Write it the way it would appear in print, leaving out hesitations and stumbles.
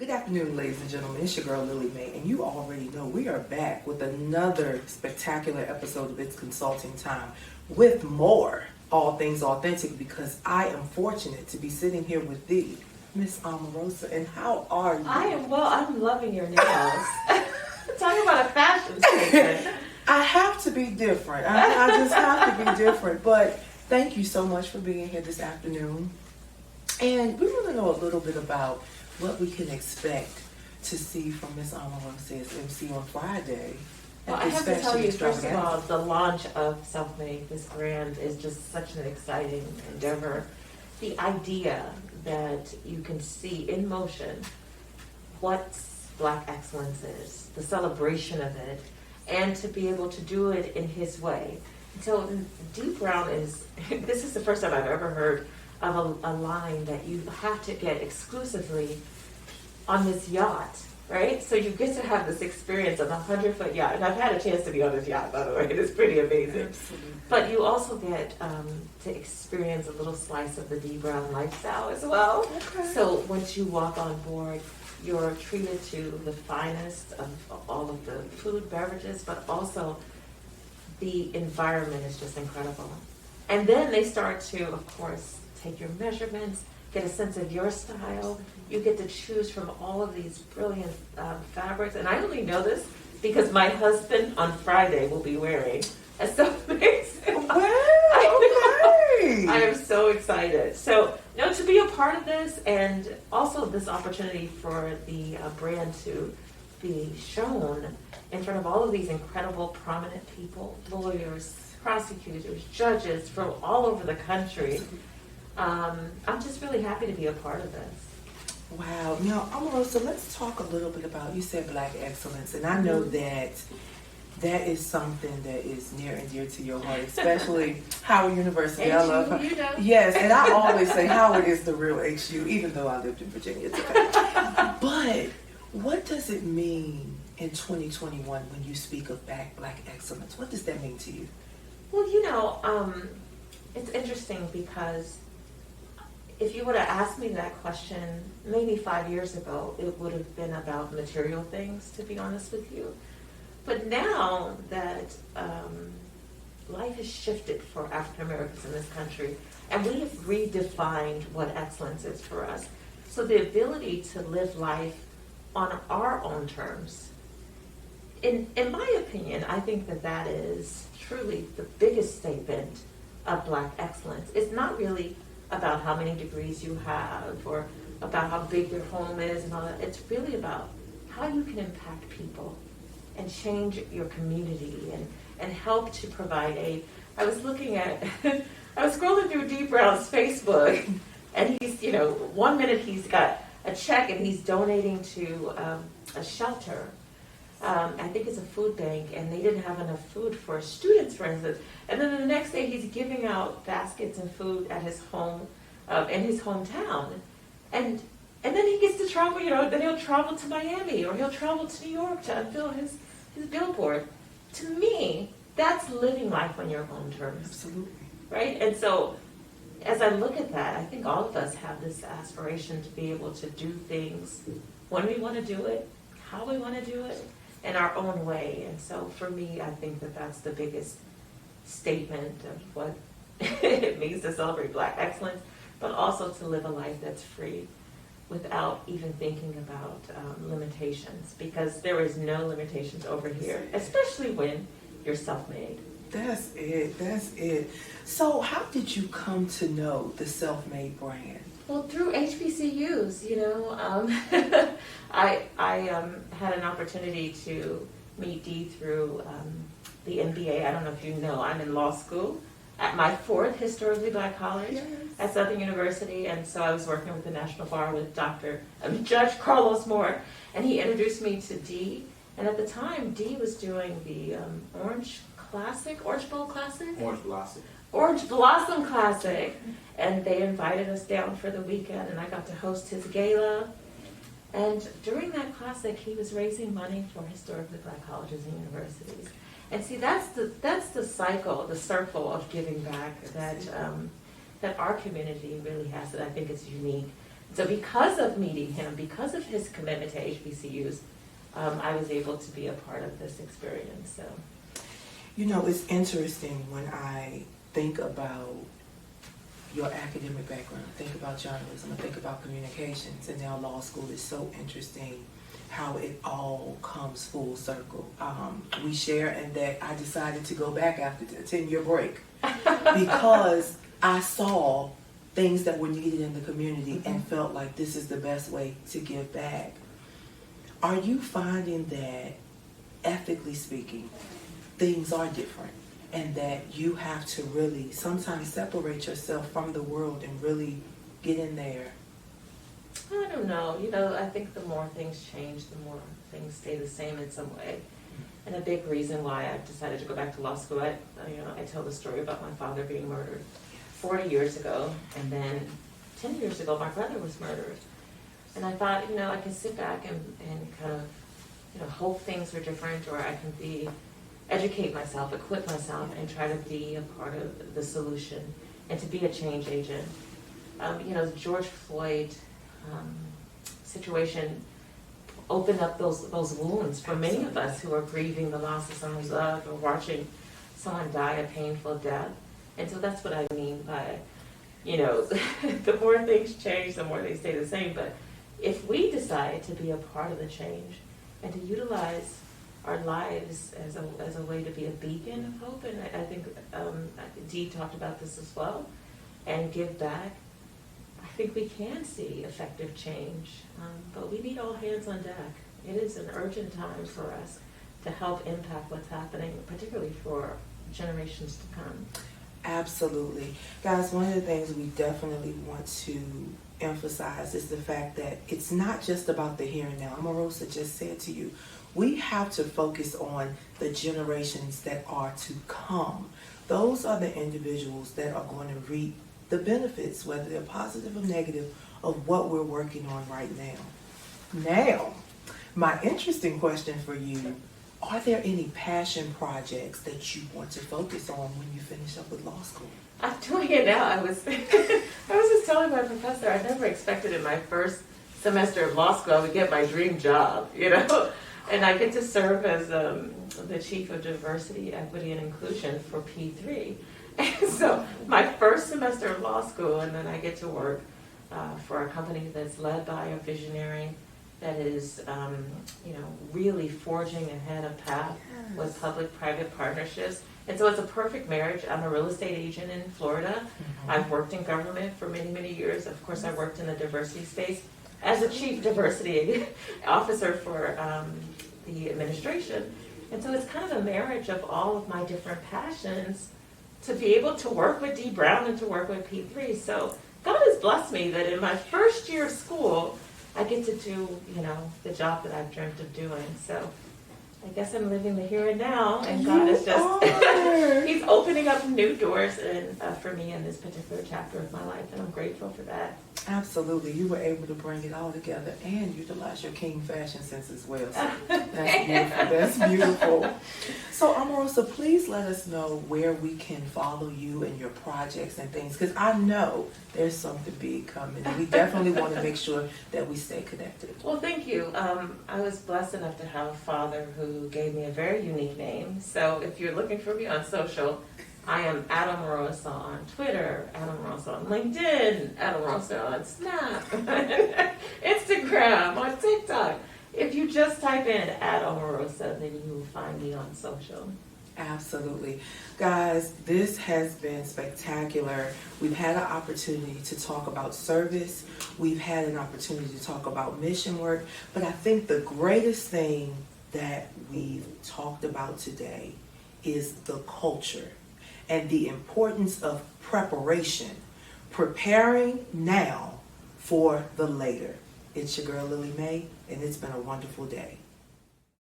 Good afternoon, ladies and gentlemen. It's your girl, Lily Mae, and you already know we are back with another spectacular episode of It's Consulting Time with more All Things Authentic, because I am fortunate to be sitting here with thee, Miss Omarosa. And how are you? I am well. I'm loving your nails. Talk about a fashion statement. I have to be different. I just have to be different. But thank you so much for being here this afternoon. And we want to know a little bit about what we can expect to see from Miss Omarosa as MC on Friday. Well, I have to tell you, first of all, the launch of Self-Made, this brand, is just such an exciting endeavor. The idea that you can see in motion what Black excellence is, the celebration of it, and to be able to do it in his way. So Dee Brown is, this is the first time I've ever heard of a line that you have to get exclusively on this yacht, right? So you get to have this experience of a 100-foot yacht. And I've had a chance to be on this yacht, by the way. It is pretty amazing. Absolutely. But you also get to experience a little slice of the Dee Brown lifestyle as well. Okay. So once you walk on board, you're treated to the finest of all of the food, beverages, but also the environment is just incredible. And then they start to, of course, take your measurements, get a sense of your style. You get to choose from all of these brilliant fabrics. And I only know this because my husband on Friday will be wearing a Self-Made. Okay. I am so excited. So, to be a part of this, and also this opportunity for the brand to be shown in front of all of these incredible, prominent people, lawyers, prosecutors, judges from all over the country. I'm just really happy to be a part of this. Wow. Now, Omarosa, let's talk a little bit about, you said Black excellence, and I know that is something that is near and dear to your heart, especially Howard University. I love her. You know. Yes, and I always say Howard is the real HU, even though I lived in Virginia today. But what does it mean in 2021 when you speak of Black excellence? What does that mean to you? Well, it's interesting because if you would have asked me that question maybe 5 years ago, it would have been about material things, to be honest with you. But now that life has shifted for African Americans in this country, and we have redefined what excellence is for us. So the ability to live life on our own terms, in my opinion, I think that is truly the biggest statement of Black excellence. It's not really about how many degrees you have or about how big your home is and all that. It's really about how you can impact people and change your community and help to provide aid. I was looking at, I was scrolling through Dee Brown's Facebook, and he's, 1 minute he's got a check and he's donating to a shelter. I think it's a food bank, and they didn't have enough food for students, for instance. And then the next day he's giving out baskets and food at his home, in his hometown. And then he gets to travel, then he'll travel to Miami or he'll travel to New York to unveil his billboard. To me, that's living life on your own terms. Absolutely. Right? And so as I look at that, I think all of us have this aspiration to be able to do things when we want to do it, how we want to do it, in our own way. And so for me, I think that's the biggest statement of what it means to celebrate Black excellence, but also to live a life that's free without even thinking about limitations, because there is no limitations over here, especially when you're self-made. That's it. So how did you come to know the Self-Made brand? Well, through HBCUs, I had an opportunity to meet Dee through the MBA. I don't know if you know, I'm in law school at my 4th historically Black college at Southern University, and so I was working with the National Bar with Judge Carlos Moore, and he introduced me to Dee. And at the time, Dee was doing the Orange Blossom Classic, and they invited us down for the weekend, and I got to host his gala. And during that classic, he was raising money for historically Black colleges and universities. And see, that's the cycle, the circle of giving back that our community really has, that I think is unique. So because of meeting him, because of his commitment to HBCUs, I was able to be a part of this experience. So, You know, it's interesting when I think about your academic background, I think about journalism, I think about communications, and now law school. Is so interesting how it all comes full circle. We share in that I decided to go back after a 10-year break because I saw things that were needed in the community and felt like this is the best way to give back. Are you finding that, ethically speaking, things are different and that you have to really sometimes separate yourself from the world and really get in there? I don't know. I think the more things change, the more things stay the same in some way. And a big reason why I decided to go back to law school, I tell the story about my father being murdered 40 years ago, and then 10 years ago, my brother was murdered. And I thought, I can sit back and kind of, hope things are different, or I can educate myself, equip myself, and try to be a part of the solution and to be a change agent. George Floyd situation opened up those wounds for many of us who are grieving the loss of someone we love or watching someone die a painful death. And so that's what I mean by, the more things change, the more they stay the same. But if we decide to be a part of the change and to utilize our lives as a way to be a beacon of hope, and I think Dee talked about this as well, and give back, I think we can see effective change. But we need all hands on deck. It is an urgent time for us to help impact what's happening, particularly for generations to come. Absolutely. Guys, one of the things we definitely want to emphasize is the fact that it's not just about the here and now. Omarosa just said to you, we have to focus on the generations that are to come. Those are the individuals that are going to reap the benefits, whether they're positive or negative, of what we're working on right now. Now, my interesting question for you, are there any passion projects that you want to focus on when you finish up with law school? I'm doing it now. I was just telling my professor, I never expected in my first semester of law school I would get my dream job, and I get to serve as the chief of diversity, equity, and inclusion for P3. And so my first semester of law school, and then I get to work for a company that's led by a visionary that is, really forging ahead a path with public-private partnerships. And so it's a perfect marriage. I'm a real estate agent in Florida. I've worked in government for many, many years. Of course, I worked in the diversity space as a chief diversity officer for the administration. And so it's kind of a marriage of all of my different passions to be able to work with Dee Brown and to work with P3. So God has blessed me that in my first year of school, I get to do, the job that I've dreamt of doing. So I guess I'm living the here and now, and God is just, He's opening up new doors for me in this particular chapter of my life, and I'm grateful for that. Absolutely. You were able to bring it all together and utilize your king fashion sense as well. So that's beautiful. That's beautiful. So, Omarosa, please let us know where we can follow you and your projects and things, because I know there's something big coming, and we definitely want to make sure that we stay connected. Well, thank you. I was blessed enough to have a father who gave me a very unique name. So if you're looking for me on social, I am Omarosa on Twitter, Omarosa on LinkedIn, Omarosa on Snap, Instagram, on TikTok. If you just type in Omarosa, then you will find me on social. Absolutely. Guys, this has been spectacular. We've had an opportunity to talk about service. We've had an opportunity to talk about mission work. But I think the greatest thing that we've talked about today is the culture and the importance of preparation, preparing now for the later. It's your girl, Lily Mae, and it's been a wonderful day.